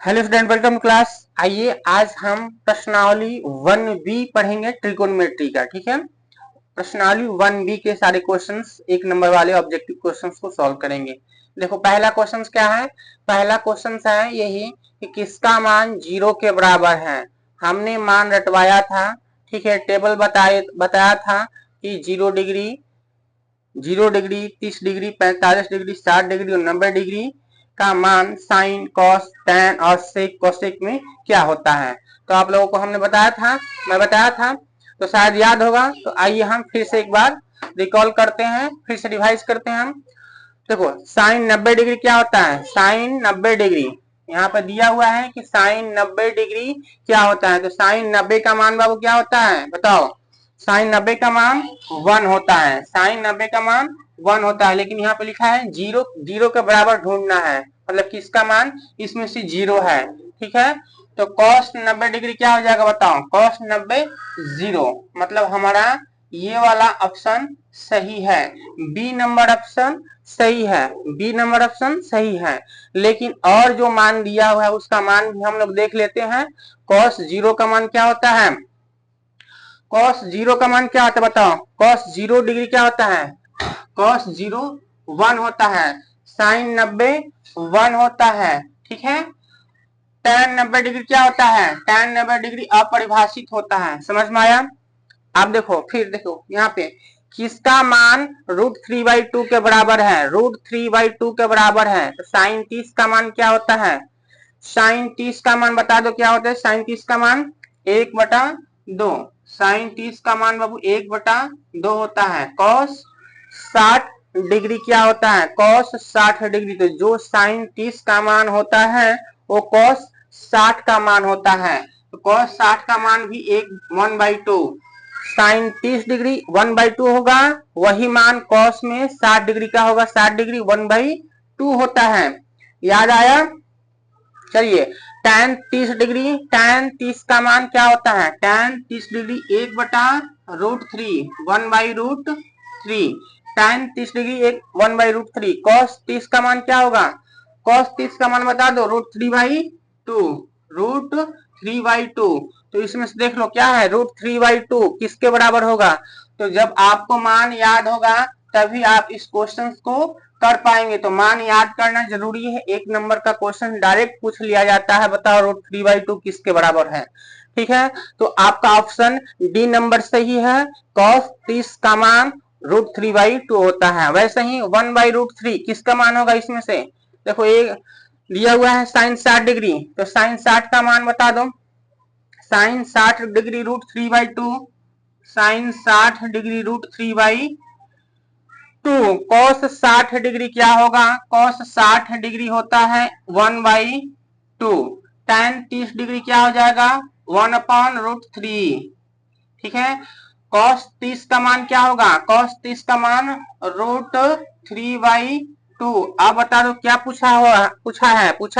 Hello student, welcome to class. आइए आज हम प्रश्नावली 1B पढ़ेंगे ट्रिकोनोमेट्री का। ठीक है, प्रश्नावली 1B के सारे क्वेश्चंस, एक नंबर वाले ऑब्जेक्टिव क्वेश्चंस को सॉल्व करेंगे। देखो पहला क्वेश्चन क्या है। पहला क्वेश्चन है यही कि किसका मान 0 के बराबर है। हमने मान रटवाया था, ठीक है, टेबल बताया था कि 0 degree, 0 degree, 30 degree, 45 degree, 60 degree और 90 डिग्री का मान साइन, कॉस, टैन और सेक, कोसेक में क्या होता है। तो आप लोगों को हमने बताया था, मैं बताया था, तो शायद याद होगा। तो आइए हम फिर से एक बार रिकॉल करते हैं, फिर से रिवाइज करते हैं हम। देखो साइन 90 डिग्री क्या होता है। साइन 90 डिग्री यहाँ पर दिया हुआ है कि साइन 90 डिग्री क्या होता है। तो साइन 90 का मान बाबू क्या होता है, बताओ। साइन 90 का मान 1 होता है। साइन 90 का मान 1 होता है, लेकिन यहाँ पे लिखा है 0, 0 के बराबर ढूंढना है, मतलब किसका मान इसमें से 0 है। ठीक है, तो cos 90 डिग्री क्या हो जाएगा, बताओ। cos 90 0, मतलब हमारा ये वाला ऑप्शन सही है। बी नंबर ऑप्शन सही है, बी नंबर ऑप्शन सही है। लेकिन और जो मान दिया हुआ है उसका मान भी हम लोग देख लेते हैं। cos 0 का मान क्या होता है। cos 0 का मान क्या होता है, बताओ। cos 0 डिग्री क्या होता है। cos 0 1 होता है। साइन 90 1 होता है। ठीक है, tan 90 डिग्री क्या होता है। tan 90 डिग्री अपरिभाषित होता है। समझ में आया। आप देखो, फिर देखो यहाँ पे किसका मान √3/2 के बराबर है। √3/2 के बराबर है, तो साइन 30 का मान क्या होता है। साइन 30 का मान बता दो क्या होता है। साइन 30 का मान 1/2। साइन 30 का मान बाबू 1/2 होता है। कॉस 60 डिग्री क्या होता है। कॉस 60 डिग्री, तो जो साइन 30 का मान होता है वो कॉस 60 का मान होता है। तो कॉस 60 का मान भी 1/2। साइन 30 डिग्री 1/2 होगा, वही मान कॉस में 60 डिग्री का होगा। 60 डिग्री 1/2 होता है। याद आया। चलिए tan 30 डिग्री, tan 30 का मान क्या होता है। tan 30 degree 1/√3, 1/√3। tan 30 degree 1/√3। cos 30 का मान क्या होगा। cos 30 का मान बता दो, √3/2, √3/2। तो इसमें से देख लो क्या है, √3/2 किसके बराबर होगा। तो जब आपको मान याद होगा तभी आप इस क्वेश्चन को कर पाएंगे। तो मान याद करना जरूरी है। एक नंबर का क्वेश्चन डायरेक्ट पूछ लिया जाता है, बताओ √3/2 किसके बराबर है। ठीक है, तो आपका ऑप्शन डी नंबर सही है। cos 30 का मान √3/2 होता है। वैसे ही 1/√3 किसका मान होगा इसमें से। देखो एक दिया हुआ है साइन 60 डिग्री, तो साइन 60 का मान बता दो। Sine 60 degree √3/2, sine 60 degree √3/2। cos 60 degree क्या होगा। cos 60 डिग्री होता है 1/2। tan 30 डिग्री क्या हो जाएगा, 1/√3। ठीक है, cos 30 का मान क्या होगा। cos 30 का मान √3/2। अब बता दो क्या पूछा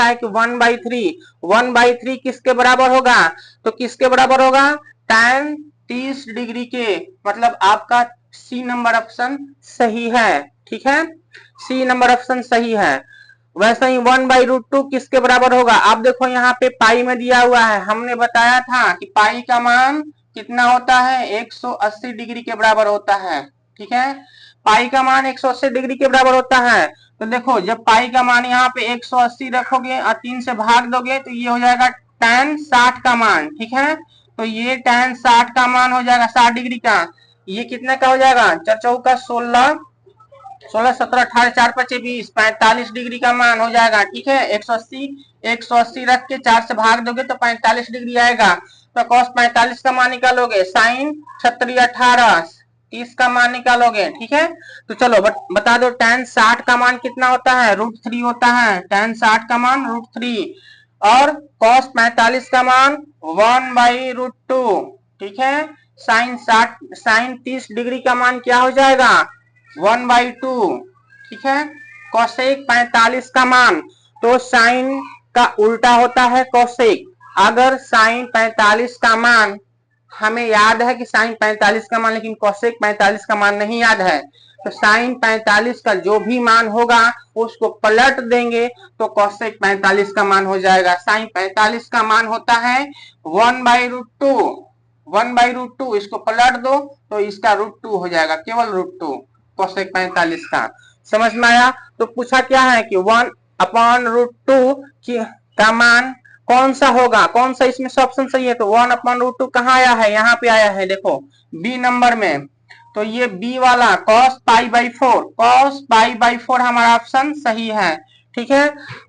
है कि 1/3, 1/3 किसके बराबर होगा। तो किसके बराबर होगा, tan 30 डिग्री के, मतलब आपका सी नंबर ऑप्शन सही है। ठीक है, सी नंबर ऑप्शन सही है। वैसे ही 1/√2 किसके बराबर होगा। आप देखो यहाँ पे पाई में दिया हुआ है, हमने बताया था कि पाई का मान कितना होता है, 180 डिग्री के बराबर होता है। ठीक है, पाई का मान 180 डिग्री के बराबर होता है। तो देखो जब पाई का मान यहाँ पे 180 रखोगे और 3 से भाग दोगे तो ये हो जाएगा tan 60 का मान। ठीक है, तो ये tan 60 का मान हो जाएगा 60 डिग्री का। ये कितने का हो जाएगा, 4 चौका 16, 16 17 18 4 5 20, 45 डिग्री का मान हो जाएगा। ठीक है, 180 रख के 4 से भाग दोगे तो 45 डिग्री आएगा। तो cos 45 का मान निकालोगे, साइन 36 18 30 का मान निकालोगे। ठीक है, तो चलो बता दो tan 60 का मान कितना होता है, √3 होता है। tan 60 का मान √3 और cos 45 का मान 1/√2। ठीक है, साइन 30 डिग्री का मान क्या हो जाएगा, 1/2। ठीक है, कोसेक 45 का मान, तो साइन का उल्टा होता है कोसेक। अगर साइन 45 का मान, हमें याद है कि साइन 45 का मान, लेकिन कोसेक 45 का मान नहीं याद है, तो साइन 45 का जो भी मान होगा उसको पलट देंगे तो कोसेक 45 का मान हो जाएगा। साइन 45 का मान होता है 1/√2, 1/√2, इसको पलट दो तो इसका √2 हो जाएगा, केवल √2 कोसेक 45 का। समझ में आया? तो पूछा क्या है कि 1/√2 का मान कौन सा होगा, कौन सा इसमें से ऑप्शन सही है? तो 1/√2 कहाँ आया है? यहाँ पे आया है, देखो बी नंबर में। तो ये बी वाला cos π/4, cos π/4 हमारा ऑप्शन सही है। ठीक है,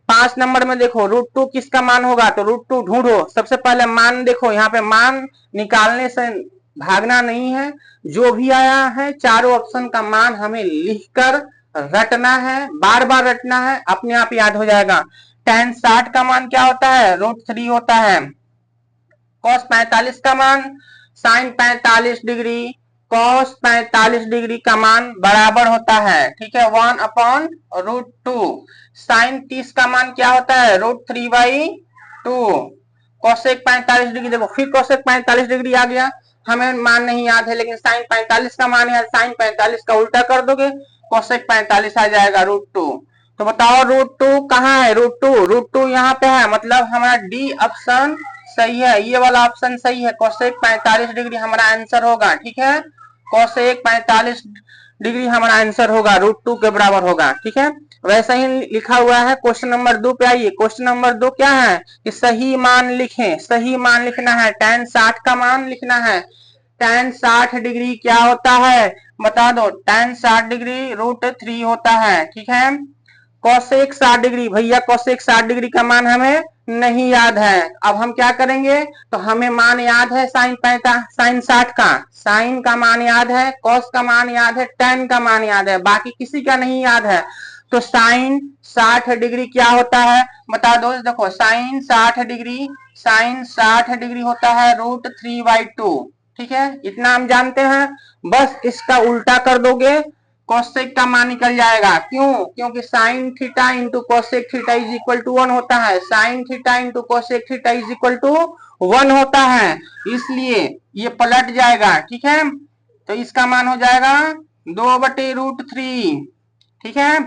5 नंबर में देखो √2 किसका मान होगा? तो √2 ढूंढो। सबसे पहले मान देखो, यहाँ पे मान निकालने से भागना नहीं है, जो भी आया है चारों ऑप्शन का मान हमें लिखकर रटना है, बार बार रटना है, अपने आप याद हो जाएगा। tan 60 का मान क्या होता है? √3 होता है। cos 45 का मान sin 45 डिग्री cos 45 डिग्री का मान बराबर होता है, ठीक है, 1/√2। sin 30 का मान क्या होता है? √3/2। कोसेक 45 डिग्री, देखो फिर कोसेक 45 डिग्री आ गया, हमें मान नहीं याद है लेकिन साइन 45 का मान है, साइन 45 का उल्टा कर दोगे कोसेक 45 आ जाएगा √2। तो बताओ √2 कहाँ है? √2 यहाँ पे है, मतलब हमारा डी ऑप्शन सही है, ये वाला ऑप्शन सही है। कोसेक 45 डिग्री हमारा आंसर होगा, ठीक है, कोसेक 45 डिग्री हमारा आंसर होगा, √2 के बराबर होगा। ठीक है, वैसा ही लिखा हुआ है। क्वेश्चन नंबर 2 पे आइए। क्वेश्चन नंबर 2 क्या है कि सही मान लिखें, सही मान लिखना है, tan 60 का मान लिखना है। tan 60 डिग्री क्या होता है बता दो? tan 60 डिग्री √3 होता है। ठीक है, कोसेक 60 डिग्री, भैया कोसेक 60 डिग्री का मान हमें नहीं याद है। अब हम क्या करेंगे? तो हमें मान याद है साइन 60 का, साइन का मान याद है, कॉस का मान याद है, tan का मान याद है, बाकी किसी का नहीं याद है। तो साइन 60 डिग्री क्या होता है बता दो? देखो साइन 60 डिग्री, साइन 60 डिग्री होता है √3/2। ठीक है, इतना हम जानते हैं। बस इसका उल्टा कर दोगे, कोसेक का मान निकल जाएगा। क्यों? क्योंकि sine theta into cosec theta is equal to 1 होता है, sine theta into cosec theta is equal to 1 होता है, इसलिए ये पलट जाएगा। ठीक है, तो इसका मान हो जाएगा 2/√3। ठीक है,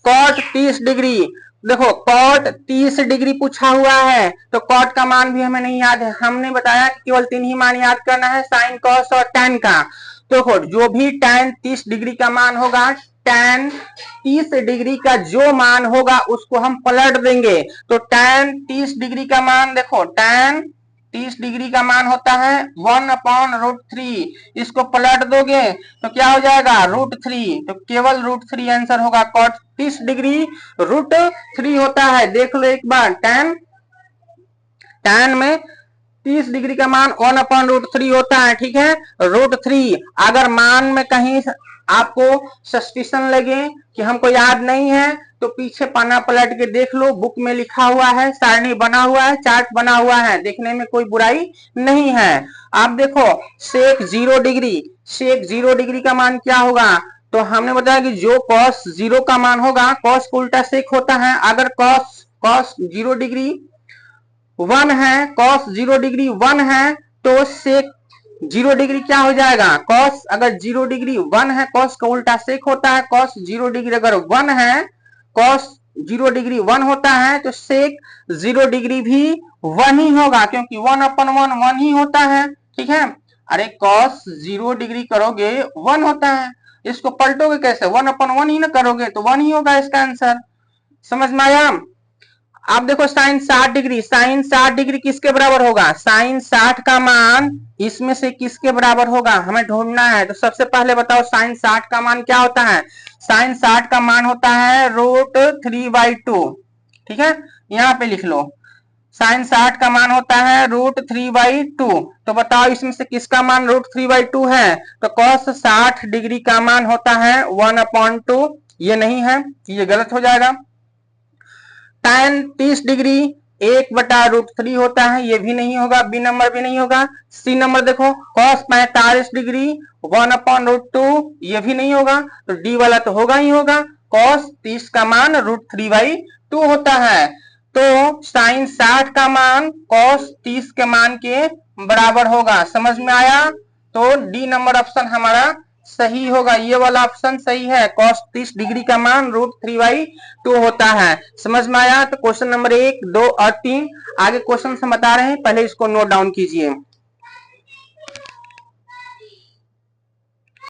कॉट 30 डिग्री, देखो कॉट 30 डिग्री पूछा हुआ है तो कॉट का मान भी हमें नहीं याद है। हमने बताया कि केवल 3 ही मान याद करना है, साइन, कॉस और tan का। तो जो भी tan 30 डिग्री का मान होगा, tan 30 डिग्री का जो मान होगा उसको हम पलट देंगे। तो tan 30 डिग्री का मान देखो, tan 30 डिग्री का मान होता है 1/√3, इसको पलट दोगे तो क्या हो जाएगा? √3, तो केवल √3 आंसर होगा। कॉट 30 डिग्री √3 होता है। देख लो एक बार, tan में 30 डिग्री का मान 1/√3 होता है। ठीक है, √3 अगर मान में कहीं आपको सस्पिशन लगे कि हमको याद नहीं है तो पीछे पन्ना पलट के देख लो, बुक में लिखा हुआ है, सारणी बना हुआ है, चार्ट बना हुआ है, देखने में कोई बुराई नहीं है। आप देखो सेक 0 डिग्री, सेक 0 डिग्री का मान क्या होगा? तो हमने बताया कि जो cos 0 का मान होगा, cos को उल्टा सेक होता है। अगर cos 0 डिग्री 1 है, cos 0 डिग्री 1 है तो सेक 0 डिग्री क्या हो जाएगा? cos अगर 0 डिग्री 1 है, cos का उल्टा सेक होता है, cos 0 डिग्री अगर 1 है, cos 0 डिग्री 1 होता है तो सेक 0 डिग्री भी 1 ही होगा, क्योंकि 1/1 1 ही होता है। ठीक है, अरे cos 0 डिग्री करोगे 1 होता है, इसको पलटोगे कैसे? 1/1 ही ना करोगे तो 1 ही होगा इसका आंसर। समझ में आया? आप देखो साइन 60 डिग्री, साइन 60 डिग्री किसके बराबर होगा? साइन 60 का मान इसमें से किसके बराबर होगा हमें ढूंढना है। तो सबसे पहले बताओ साइन 60 का मान क्या होता है? साइन 60 का मान होता है √3/2। ठीक है, यहाँ पे लिख लो, साइन 60 का मान होता है √3/2। तो बताओ इसमें से किसका मान √3/2 है? तो cos 60 डिग्री का मान होता है 1/2, ये नहीं है, ये गलत हो जाएगा। tan 30 डिग्री 1/√3 होता है, ये भी नहीं होगा, बी नंबर भी नहीं होगा। सी नंबर देखो, cos 45 डिग्री 1/√2, ये भी नहीं होगा, तो डी वाला तो होगा ही होगा, cos 30 का मान √3/2 होता है। तो साइन 60 का मान cos 30 के मान के बराबर होगा। समझ में आया? तो डी नंबर ऑप्शन हमारा सही होगा, ये वाला ऑप्शन सही है। cos 30 डिग्री का मान √3/2 होता है। समझ में आया? तो क्वेश्चन नंबर 1, 2 और 3 आगे क्वेश्चन हम बता रहे हैं, पहले इसको नोट डाउन कीजिए।